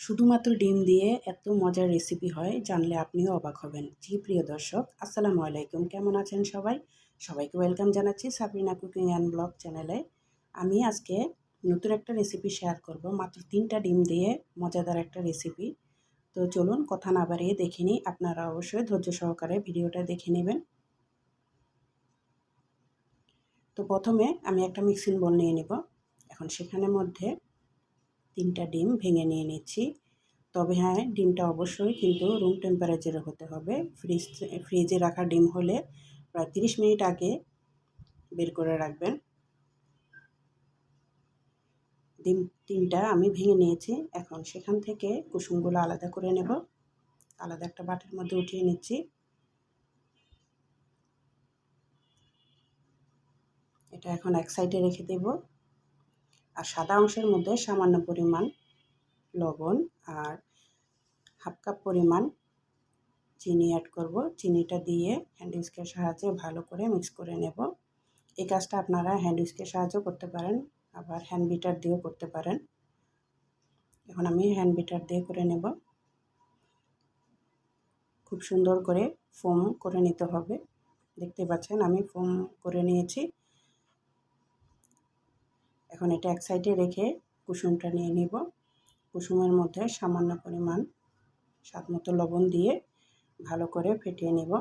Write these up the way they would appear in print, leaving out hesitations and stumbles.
শুধুমাত্র ডিম দিয়ে এত মজার রেসিপি হয় জানলে আপনিও অবাক হবেন। জি প্রিয় দর্শক, আসসালামু আলাইকুম। কেমন আছেন সবাই? সবাইকে ওয়েলকাম জানাচ্ছি সাবরিনা কুকিং অ্যান্ড ব্লগ চ্যানেলে। আমি আজকে নতুন একটা রেসিপি শেয়ার করব, মাত্র 3টা ডিম দিয়ে মজাদার একটা রেসিপি। তো চলুন কথা না বাড়িয়ে দেখে নিই। আপনারা অবশ্যই ধৈর্য সহকারে ভিডিওটা দেখে নেবেন। তো প্রথমে আমি একটা মিক্সিং বোল নিয়ে নিব। এখন সেখানের মধ্যে 3টা ডিম ভেঙে নিয়ে নিচ্ছি। তবে হ্যাঁ, ডিমটা অবশ্যই কিন্তু রুম টেম্পারেচারে হতে হবে। ফ্রিজে রাখা ডিম হলে প্রায় 30 মিনিট আগে বের করে রাখবেন। ডিম 3টা আমি ভেঙে নিয়েছি। এখন সেখান থেকে কুসুমগুলো আলাদা করে নেব। আলাদা একটা বাটির মধ্যে উঠিয়ে নিচ্ছি। এটা এখন এক সাইডে রেখে দেব। আর সাদা অংশের মধ্যে সামান্য পরিমাণ লবণ আর হাফ কাপ পরিমাণ চিনি অ্যাড করব। চিনিটা দিয়ে হ্যান্ড উইস্কের সাহায্যে ভালো করে মিক্স করে নেব। এই কাজটা আপনারা হ্যান্ড উইস্কের সাহায্যেও করতে পারেন, আবার হ্যান্ড বিটার দিয়েও করতে পারেন। এখন আমি হ্যান্ড বিটার দিয়ে করে নেব। খুব সুন্দর করে ফোম করে নিতে হবে। দেখতে পাচ্ছেন আমি ফোম করে নিয়েছি। এখন এটা এক সাইডে রেখে কুসুমটা নিয়ে নিব। কুসুমের মধ্যে সামান্য পরিমাণ স্বাদমতো লবণ দিয়ে ভালো করে ফেটিয়ে নিব।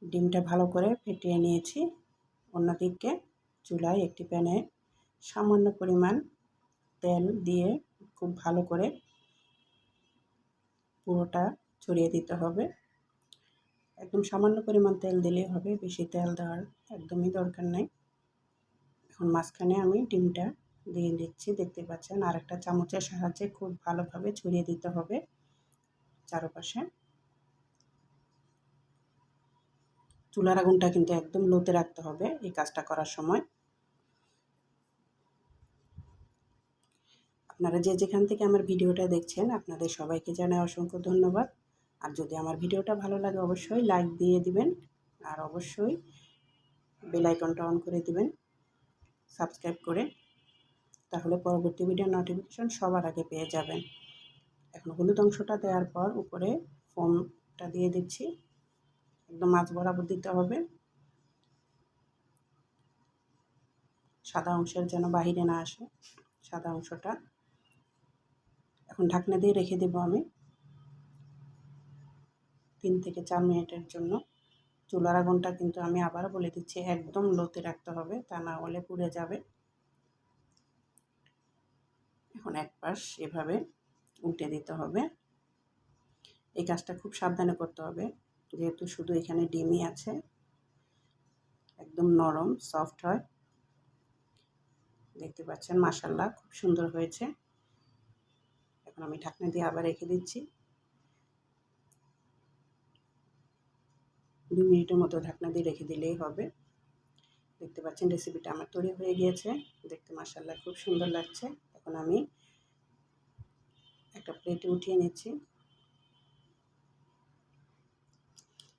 ডিমটা ভালো করে ফেটিয়ে নিয়েছি। অন্যদিকে চুলায় একটি প্যানে সামান্য পরিমাণ তেল দিয়ে খুব ভালো করে পুরোটা ছড়িয়ে দিতে হবে। একদম সামান্য পরিমাণ তেল দিলেই হবে, বেশি তেল দেওয়ার একদমই দরকার নেই। এখন মাঝখানে আমি ডিমটা দিয়ে দিচ্ছি। দেখতে পাচ্ছেন আর একটা চামচের সাহায্যে খুব ভালোভাবে ছড়িয়ে দিতে হবে চারপাশে। চুলার আগুনটা কিন্তু একদম লোতে রাখতে হবে এই কাজটা করার সময়। আপনারা যে যেখান থেকে আমার ভিডিওটা দেখছেন আপনাদের সবাইকে জানাই অসংখ্য ধন্যবাদ। আর যদি আমার ভিডিওটা ভালো লাগে অবশ্যই লাইক দিয়ে দিবেন, আর অবশ্যই বেল আইকনটা অন করে দিবেন সাবস্ক্রাইব করে, তাহলে পরবর্তী ভিডিওর নোটিফিকেশন সবার আগে পেয়ে যাবেন। এখন হলুদ অংশটা দেওয়ার পর উপরে ফোমটা দিয়ে দিচ্ছি। একদম মাঝ বরাবর দিতে হবে, সাদা অংশের যেন বাহিরে না আসে সাদা অংশটা। এখন ঢাকনা দিয়ে রেখে দেব আমি 3 থেকে 4 মিনিটের জন্য। চুলার আগুনটা কিন্তু আমি আবারও বলে দিচ্ছি একদম লোতে রাখতে হবে, তা না হলে পুড়ে যাবে। এখন এক পাশ এভাবে উল্টে দিতে হবে। এই কাজটা খুব সাবধানে করতে হবে, যেহেতু শুধু এখানে ডিমই আছে, একদম নরম সফট হয়। দেখতে পাচ্ছেন মাশাআল্লাহ খুব সুন্দর হয়েছে। এখন আমি ঢাকনা দিয়ে আবার রেখে দিচ্ছি। 2 মিনিটের মতো ঢাকনা দিয়ে রেখে দিলেই হবে। দেখতে পাচ্ছেন রেসিপিটা আমার তৈরি হয়ে গিয়েছে। দেখতে মাশাআল্লাহ খুব সুন্দর লাগছে। এখন আমি একটা প্লেটে উঠিয়ে নিচ্ছি।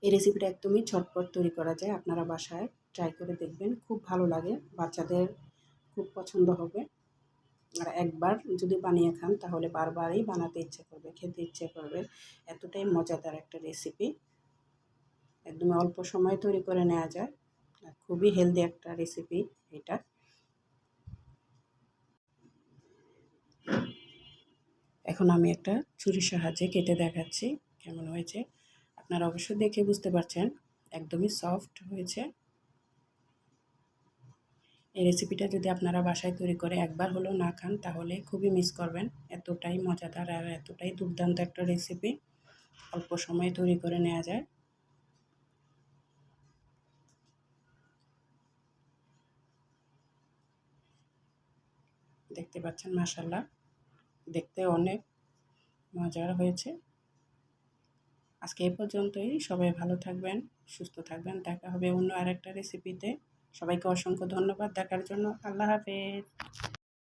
এই রেসিপিটা একদমই ঝটপট তৈরি করা যায়, আপনারা বাসায় ট্রাই করে দেখবেন, খুব ভালো লাগে, বাচ্চাদের খুব পছন্দ হবে। আর একবার যদি বানিয়ে খান তাহলে বারবারই বানাতে ইচ্ছে করবে, খেতে ইচ্ছে করবে। এতটাই মজাদার একটা রেসিপি, একদম অল্প সময়ে তৈরি করে নেওয়া যায়, আর খুবই হেলদি একটা রেসিপি এটা। এখন আমি একটা ছুরির সাহায্যে কেটে দেখাচ্ছি কেমন হয়েছে। আপনারা অবশ্যই দেখে বুঝতে পারছেন একদমই সফট হয়েছে। এই রেসিপিটা যদি আপনারা বাসায় তৈরি করে একবার হলেও না খান তাহলে খুবই মিস করবেন। এতটাই মজাদার আর এতটাই দুর্দান্ত একটা রেসিপি, অল্প সময়ে তৈরি করে নেওয়া যায়। দেখতে পাচ্ছেন মাশাআল্লাহ দেখতে অনেক মজার হয়েছে। আজকে এই পর্যন্তই। সবাই ভালো থাকবেন, সুস্থ থাকবেন। দেখা হবে অন্য আরেকটা রেসিপিতে। সবাইকে অসংখ্য ধন্যবাদ দেখার জন্য। আল্লাহ হাফেজ।